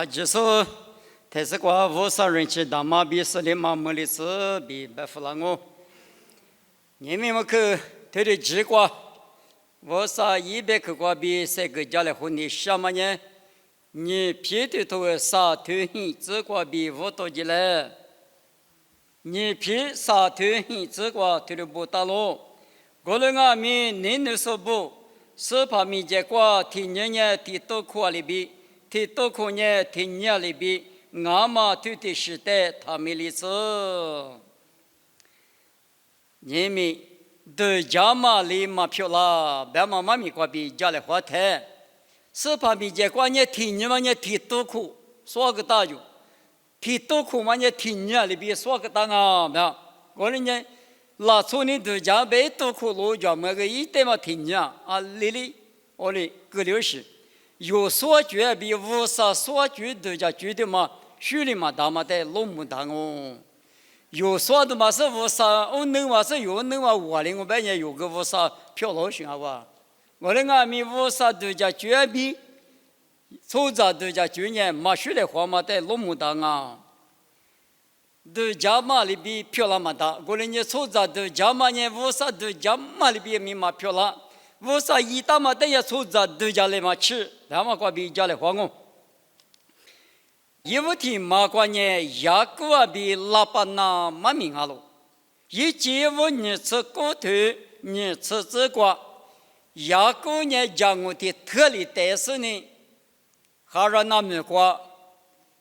就是台式瓜50人去大马比斯里马莫里斯比白弗朗我，你们么去推的鸡瓜，我啥100克瓜比3个家来混的什么呢？你皮的头啥推hin鸡瓜比5多几来，你皮啥推hin鸡瓜推的不大喽？过了俺们年年说不，是怕米结瓜提年提多苦里比。提多苦呢，提年里比，俺妈推的时代他们里子，你们都家嘛里嘛漂啦，别妈妈咪瓜比家里花台，是怕米结瓜呢提年嘛呢提多苦，说个大就，提多苦嘛呢提年里比说个大啊，别，我人家拉出你都家被多苦路家么个一代嘛提年啊，里我哩个流是。有所觉比无啥所觉都叫觉得嘛，虚里嘛大嘛的龙木大哦。有所的嘛是无啥，我能嘛是有能嘛我哩我半夜有个无啥漂老行啊哇。我的俺们无啥都叫觉比，粗杂都叫觉呢嘛虚的话嘛的龙木大啊。都家嘛里比漂亮嘛大，我的呢粗杂都家嘛呢无啥都家嘛里比咪嘛漂亮。我啥一大嘛等下出在都家来嘛吃，他们瓜比家来黄哦。一五天嘛瓜呢，雅古啊比拉巴那嘛名啊喽。一节我你吃骨头，你吃这瓜，雅古呢将我的特里带是呢，还让那么瓜，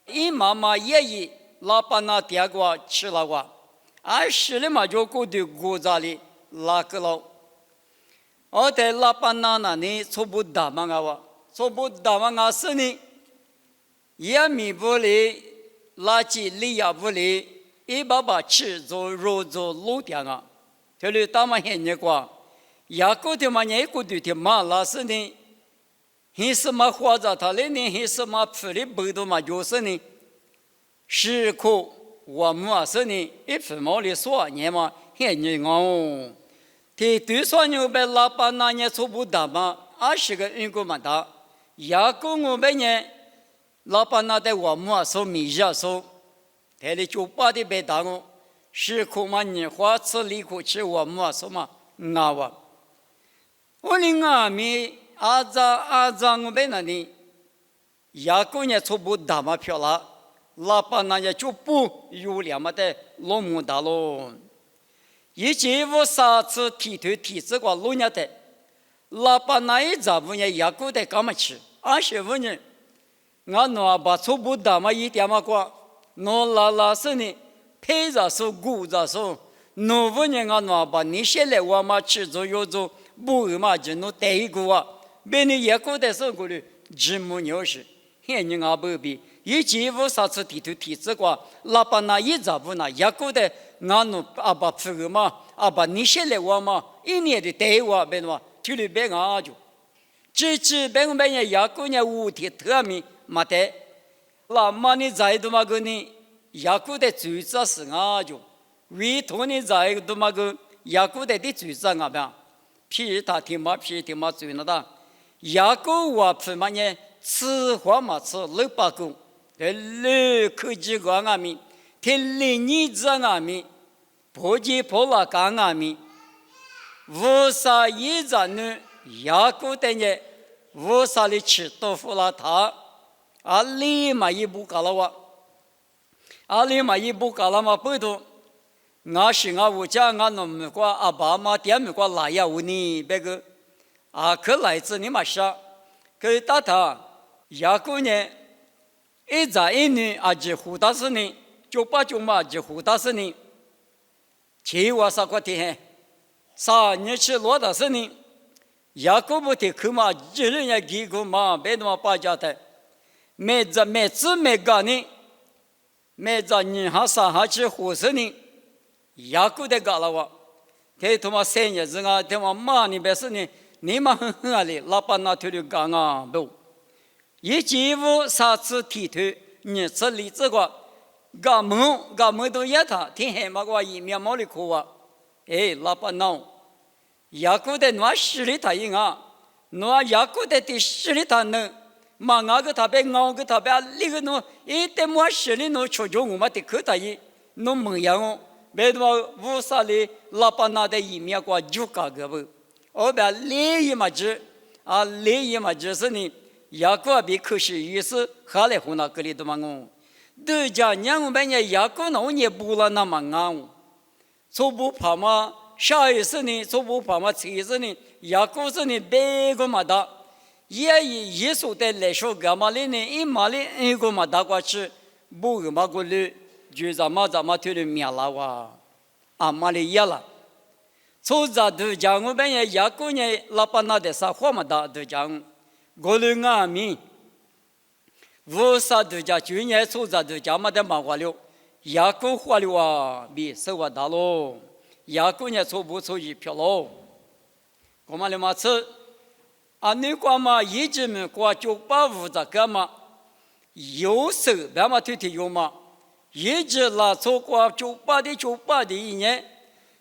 一妈妈也一拉巴那点瓜吃了瓜，俺吃了嘛就骨头骨子里拉个喽。我在拉班那那里初步打嘛个，初步打嘛个是呢，也米不里，垃圾里也不里，一把把吃做肉做卤点啊，这里打嘛很热瓜，也过的嘛也过的嘛那是呢，还是嘛花着他嘞呢，还是嘛吃的不多嘛就是呢，时刻我们啊是呢，一分毛里说年嘛很热哦。ที่ตัวส่วนอยู่เป็นลาปานาเนี่ยสุบุดามาอาศัยกันอิงกูมาตายากูงูเป็นเนี่ยลาปานาแต่ว่ามัวสุมีจาสุแต่ที่จูบที่เป็นต่างกู是苦嘛你花吃里苦吃我มัวสุมาง่าวะวันนี้ง่ามีอาจารย์กูเป็นนั่นนี่ยากูเนี่ยสุบุดามาเพียวละลาปานาเนี่ยจูบอยู่แล้วมาแต่ลงมุดาลง一节我啥次提头提这个路伢的，老板那一早五年也过得干嘛吃？25年，俺那把初步打嘛一点嘛过，那拉是呢，配着手鼓着手，那5年俺那把你现在我嘛吃着有着不嘛就那带一个啊，别人也过得是过的，只没牛是，现在俺不比。一节我啥次提头提这个，老板那一早五呢也过得。俺那阿爸吃个嘛，阿爸你现在我嘛，一年的带我别嘛，去了别俺就，这别个别人也过年5天特别没得，那么你在多嘛个呢，也过得最早是俺就，为头你在多嘛个也过得的最早俺边，皮他听嘛最那的，也过我吃嘛呢，吃话嘛吃600个，这科技个俺们。天里你这俺们，破解破了干俺们，无啥一着呢，也过得呢，无啥的吃豆腐了他，阿里嘛也不搞了哇，阿里嘛也不搞了嘛不多，俺是俺我家俺那么个阿爸妈点么个来呀问你别个，啊可来自你嘛啥，可打他，也过呢，一着一呢阿就胡大是呢。就把就嘛就胡大是呢，去我啥个天，啥你去罗大是呢，雅各布的去嘛，一人也几个嘛，别的嘛把家的，每次每个呢，每次你还啥还去胡是呢，雅各的搞了我，他他妈3年子啊，他妈妈你别是呢，你妈很啊哩，老板那头的干啊不，一节务啥次提头，你这里这个。俺们都也他，天黑嘛个一面毛的苦啊，哎，老板闹，雅古的那实力他应啊，那雅古的的实力他能， 망아 그 답에 ngao 그 답에 리그 노 이때 뭐 실리 노 초종 우마티 그 다이 노 멍양 매도 부살이 라파나데 이미야과 주가 그 어바 레이마지 아 레이마지스니 야코비 크시 이스 칼레 호나 그리도 망고 드자 냥우베냐 야코 나오니 불라나 망고 소부 파마 샤이스니 소부 파마 치스니 야코스니 베고마다 예이 예수 때 레쇼 가말리니 이말리 이고마다 과치 부마골리 주자마자마트르 미알라와 아말리 야라 소자 드장우베냐 야코니 라파나데사 호마다 드장 골응아미 부사 드자 주인의 소자 드자마데 마관료 야코 화료와 미서와달로 야코냐 소부 소지 별로 고말레 마츠 아니과마 예지면 과 쪽바부자 가마 요스 바마티티 요마 예지라 소과 쪽바디 이네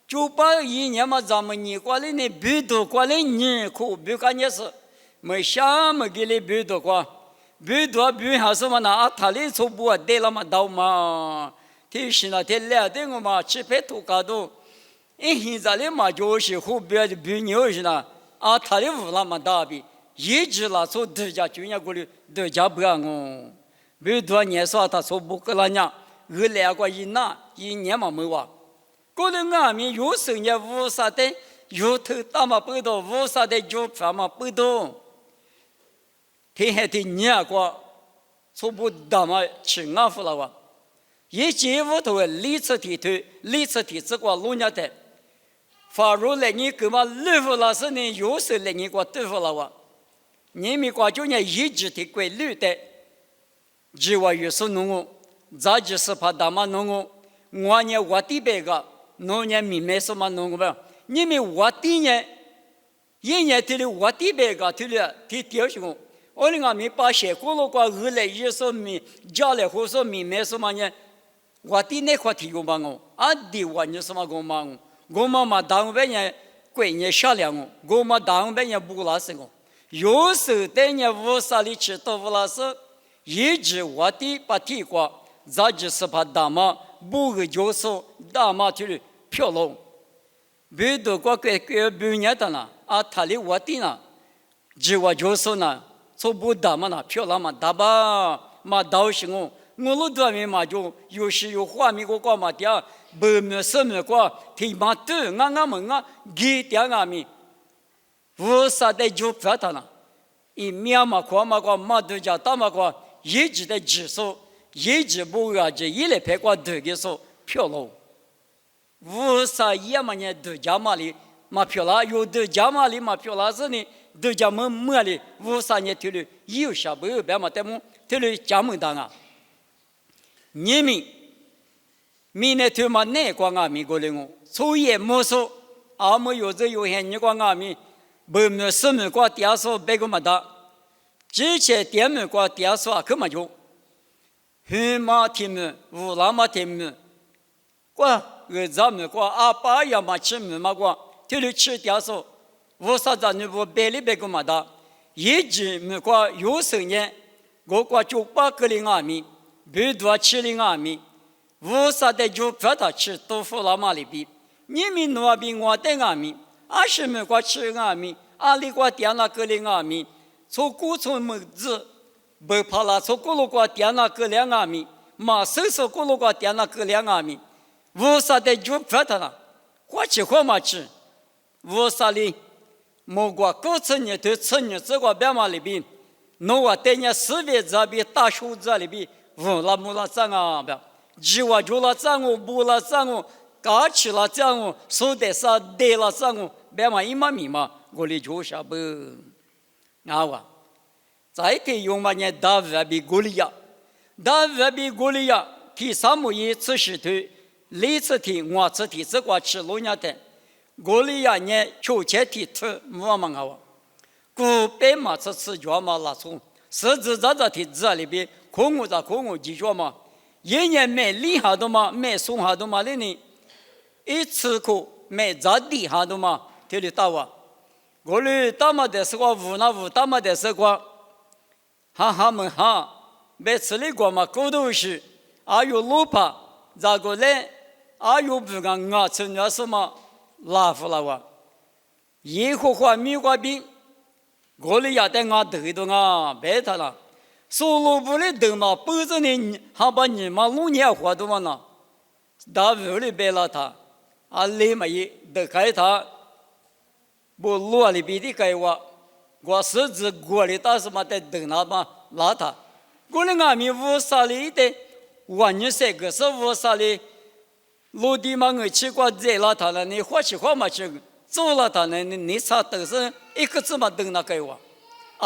쪽바 이냐마 자마니 꽐레네 비도 꽐레니 코 비카냐스 머샤마 길레 비도 과 비도 비하스마나 아탈리 소부와 데라마 다우마 티시나 텔레 땡오마 치페토카도 이히자레 마조시 후베 비뇨시나 아탈리 불라마 다비 예지라 소 드자 주냐 고리 드자 브앙오 비도 녀서타 소부클라냐 을레아과 이나 이냐마 뭐와 고등아미 요승냐 우사데 요트 따마 뿌도 우사데 조파마 뿌도 대해디냐과 소부다마 칭아플라와 예제부터 리츠티즈과 로냐데 파로레니 그마 르블라스니 요스레니과 뜨블라와 니미과 조냐 예지티괴 르데 지와 유스농고 자지스파다마 농고 뭐냐 와티베가 노냐 미메소마 농고바 니미 와티냐 예냐들이 와티베가 들려 디티어시고 어린가 미빠셰 콜로과 을레 예소미 자레 호소미 메소마냐 와티네 과티고방고 아디 와녀소마 고망 고마마 당베냐 꿰냐 샤량고 고마 당베냐 부라스고 요스 때냐 부살이 치토블라스 예지 와티 파티과 자지스파다마 부그 조소 다마틀 표로 베도과 꿰 부냐다나 아탈리 와티나 지와 조소나 소부다마나 표라마 다바 마다오싱오 몰로드아미 마조 요시요 화미고과 마티아 버메스메과 티마트 낭아멍아 기티앙아미 부사데 조파타나 이 미야마 과마과 마드자 따마과 예지데 지소 예지보가제 일레 백과 득에서 표로 부사 이야마냐 드자마리 마표라 요드 자마리 마표라스니 드자마 뭐리 부사냐 틀이 이유샤브 베마테모 틀이 자무당아 니미 미네트만네 광아미 고랭오 소예 모소 아무 요저 요hen니 광아미 버메스메과 띠아소 베고마다 지체 띠메과 띠아소 아크마요 헤마티메 우라마티메 과 의자메과 아빠야마치메마과 틀이치 띠아소 우사자니보 벨리 베고마다 예지메과 요성예 고과 쪽바 끌링아미 베드와 칠링아미 우사데 조파다 치토포라마리비 니미노아빙와 땡아미 아시메과 칠링아미 알리과 띠아나 끌링아미 소쿠촌므즈 버팔라 소콜로과 띠아나 끌량아미 마스소콜로과 띠아나 끌량아미 우사데 조파다나 과치호마치 우사리 모과 고천예 되천예 저과 베마리비 노와 떼냐 스베자비 따쇼자리비 라무라 짱아 지와 졸라 짱오 부라 짱오 가치라 짱오 소데사 데라 짱오 베마 이마미마 골리 조샤브 나와 자이테 용마냐 다바비 골리야 티사무이 츠시트 리츠티 와츠티 저과 치로냐데 골리야냐 초체티 트 무마망아와 구베마 츠츠 조마라소 서즈자자티 자리비 공우자 공우 지조마 예년매 리하도마 매 송하도마 레니 이츠코 매 자디하도마 데리타와 골리 따마데스과 우나우 따마데스과 哈们哈，每次的过嘛沟头是，有路怕，咋个嘞？有不干成了什么拉夫了哇？耶和华米瓜比，我里亚带对的别他了。所罗布的头嘛，不是你还把你嘛路年活动嘛呢？大屋里别了他，里嘛也得开他，不路里边的开我是指我里大什么的等那嘛拉他，我里米乌沙里的，我你说个是乌沙里，陆地嘛我去过热了他了，你或许嘛去走了他呢，你啥都是一个字嘛等那开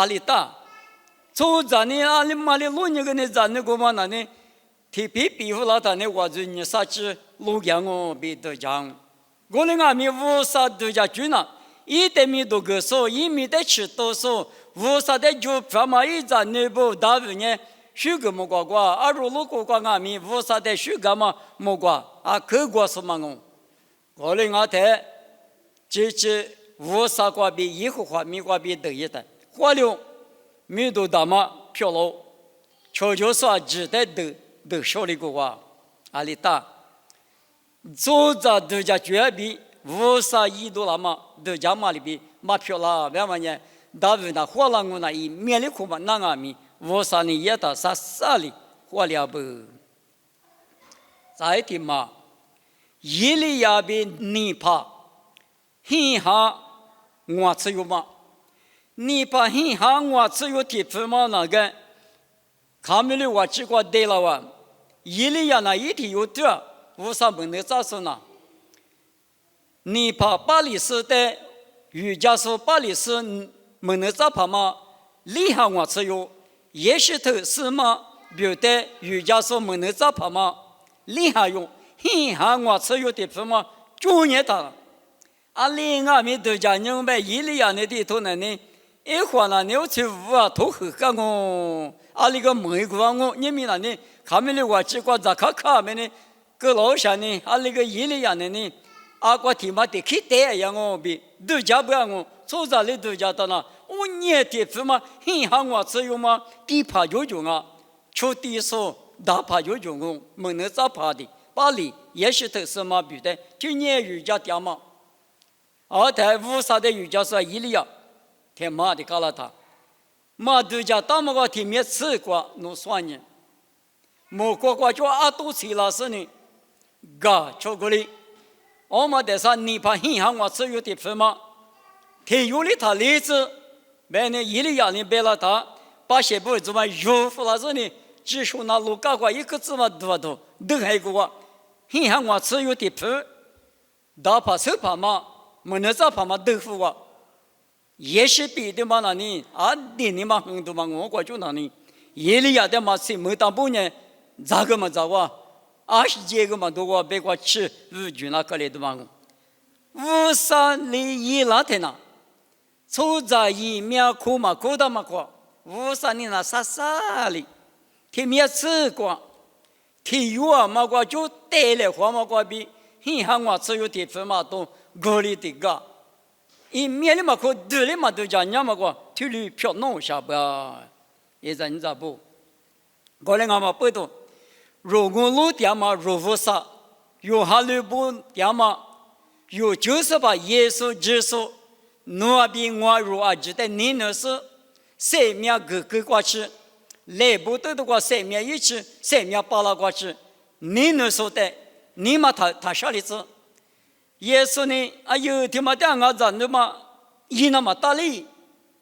里大。从咱呢，里嘛的路你跟你咱那个嘛那呢，提比夫拉他呢，我就你啥子路样比得讲，我的米乌沙都家住呢，一点米都个说，一米的吃多说，乌沙的就他妈一咱那不大五年，许个么瓜，如路过米乌沙的许个嘛么瓜，可瓜什么我的台，这乌沙瓜比以后话米瓜比得一的，花了。米都大嘛漂亮，悄说只得都少的个里大，走着都家绝比乌沙一多了嘛，都家嘛里边嘛漂亮，别嘛呢，大卫那火浪我那一面里苦嘛那米乌沙呢也到啥里火了不？再听嘛，伊利亚比尼帕，很哈我只有嘛。你把很好，我只有提出嘛那个，他们的我只管对了哇，伊利亚那一天有点，乌沙门的咋说呢？你把巴黎市的瑜伽说巴黎市门的咋怕嘛？厉害我只有，也是头是嘛？别的瑜伽说门的咋怕嘛？厉害用，很好我只有提出嘛，就念他了。另外面都讲明白伊利亚那地头呢？一会呢，你要去头后干我，那个美国我，你们那呢，他们的话只管在卡面呢，个老乡呢，那个伊利亚呢，个提嘛的去带呀我比，都家不让我，坐在里都家的呢，我年的夫嘛，很好我只有嘛，地怕就出地说大怕就我，没能咋怕的，巴黎也是头什么比的，就年瑜伽掉嘛，台乌沙的瑜伽说伊利亚。天妈的，搞了他，妈都家大么个天没吃过，弄算呢？没过就都吃了是呢，巧克力，我们在上你怕银行我只有的分嘛，天有的他例子，别呢伊利亚呢别了他，把些不怎么优服了是呢，只说那路搞过一个字嘛都还过，银行我只有的分，大怕小怕嘛，没能咋怕嘛都服我。也是比的嘛那里你嘛很多嘛我过就那里，伊利亚的嘛是没当不呢，咋个嘛咋20几个嘛都我别过吃五句那个来的嘛乌沙里伊拉天呐，凑在一面哭嘛哭的嘛哭，乌沙里那啥里，天面吃过，天有嘛过就带来话嘛过比，很好我只有地方嘛都过里的个。一面里嘛可对里嘛都讲伢嘛个体力漂弄下不呀？也在你咋不？过来俺嘛不懂，如果路点嘛如何啥？有哈路不点嘛？有就是把耶稣基督，那边我如记得你那是生命个过去，来不得的话生命一起，生命巴拉过去，你那说的，你嘛他啥例子？耶稣呢？有天嘛，两个人的嘛，一那么大力，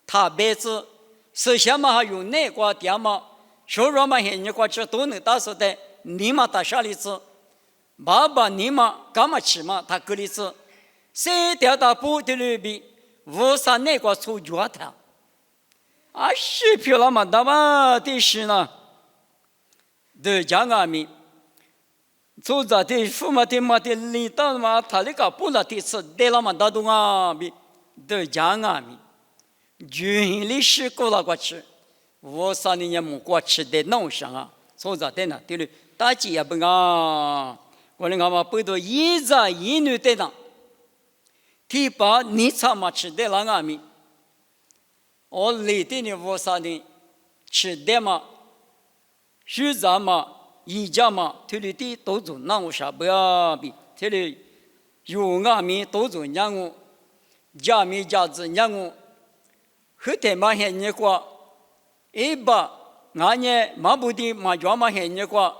他辈子首先嘛还有那个点嘛，说说嘛现你过去都能打说的，你嘛打啥例子？爸爸你嘛干嘛去嘛？他个例子，谁掉到不的里边，无啥那个出脚他，是漂亮嘛？那么的是呢，都讲阿弥。走着的父母的嘛的领导嘛，他那个不了的是带了嘛大东啊比都讲啊咪，军历史过了过去，我啥年也没过去的弄上啊，走着的呢，对了，大姐也不啊，我那个嘛不都一男一女的呢，提拔你怎么吃的那个咪，我里的呢我啥呢，吃的嘛，学杂嘛，一家嘛，这里的都做那我啥不要比，这里有俺们都做让我，家米家子让我，后天嘛还你过，一把俺呢马不的马家嘛还你过。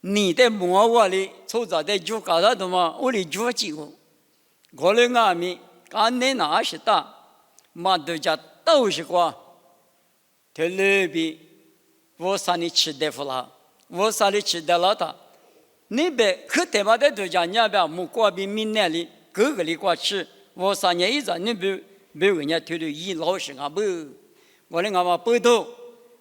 你的摸我哩，从早在就搞到的嘛，我哩就几个，我哩俺们干那哪是大，嘛都家都是过，这里边我啥你吃的不啦？我啥你吃的了的？你别可他妈的都家你别木瓜比明年里各个里过吃，我啥年一张你别人家推的一老实啊不，我哩俺们不都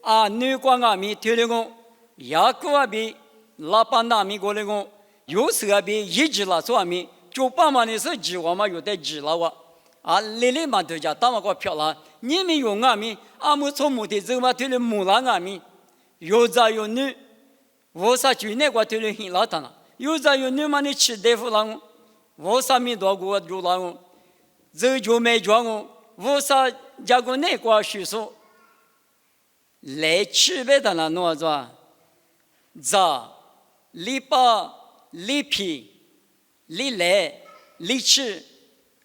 啊，女光俺们推的我，牙膏比。老板那米过来讲，有时候比一直拉做米，就把嘛的是指望嘛有的指了哇，啊，来来嘛都家打嘛个漂亮，你们用俺米，俺们从木的走嘛推的木兰俺米，有仔有女，我啥就那个推的很老大了，有仔有女嘛你吃的不啷个，我啥米多个就啷个，这就没装个，我啥家个那个叙述，来吃呗的那弄着，咋？礼巴、礼皮、礼来、礼吃，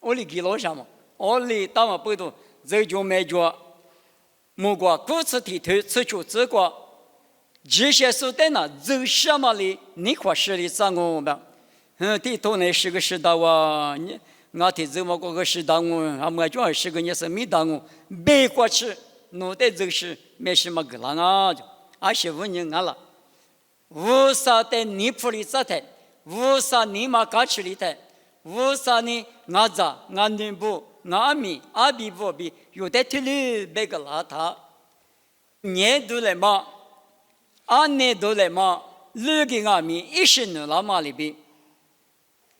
我哩给老什么？我哩打嘛不多，这就没做。木瓜骨子里头吃就这个，这些时代呢，这什么哩？你快实力怎么办？地头呢是个时代哇，你俺提这么个时代我，俺们就是个也是没当我，别过去，弄得这是没什么个啷啊，就25年俺了。无啥的你普里扎台，无啥你嘛嘎吃里台，无啥你俺咋俺女不俺米阿比不比，有的推理别个邋遢，年都来嘛，年都来嘛，六个俺米10年了嘛里边，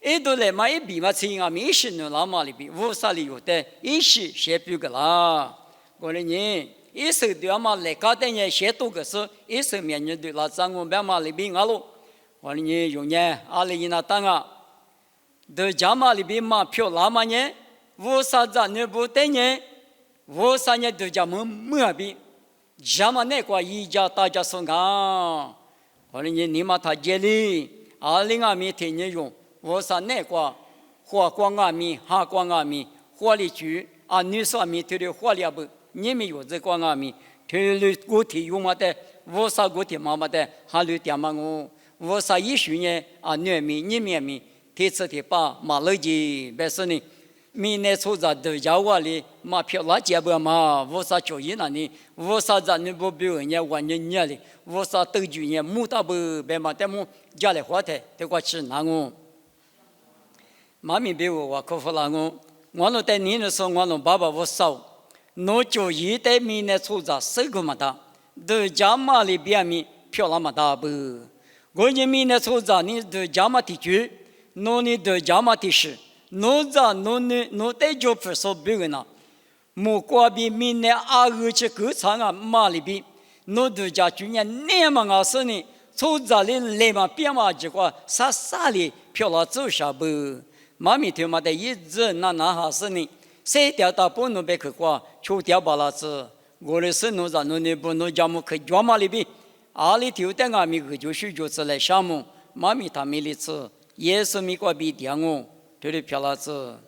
一都来嘛一比嘛吃俺米10年了嘛里边，无啥里有的一时先不个啦，过来年。一手对嘛来搞的呢，先多个是，一手面对了，咱我别嘛里边阿路，我哩呢用呢，阿里那当啊，都家嘛里边嘛票拉嘛呢，我啥子呢不得呢，我啥呢都家么比，家嘛那个一家大家送啊，我哩呢你嘛他接里，阿里阿米天呢用，我啥那个火光阿米，哈光阿米，火里去啊，女说米推的火里不。你们有这光阿米，推了个体用嘛的，我啥个体妈妈的，还有点嘛我啥一学呢啊，女米你们米，提次提把马路的别说呢，明年出在都家话里，马票拉结不嘛，我啥交易那里，我啥子你不比人家玩人里，我啥都就呢，木大不别嘛，但么家里花的，这个吃那我，妈咪比我可服了我那在你的时候，我那爸爸我少。侬就一代明年出在10个嘛的，都家嘛里边米漂亮嘛大不？我你明年出在你都家嘛地区，侬你都家嘛地市，侬在侬在就不说别个呢，木瓜比明年2去够长啊嘛里边，侬都家去年那么个事呢，出在里来嘛边嘛这个啥里漂亮走啥不？妈咪头嘛的一直那哈事呢。谁掉到不能别去过，就掉把那子。我的是农场，农不农家么去专门里边，阿里头的俺们就是来项目，妈咪他们的吃，也是米过比点哦，对的漂亮子。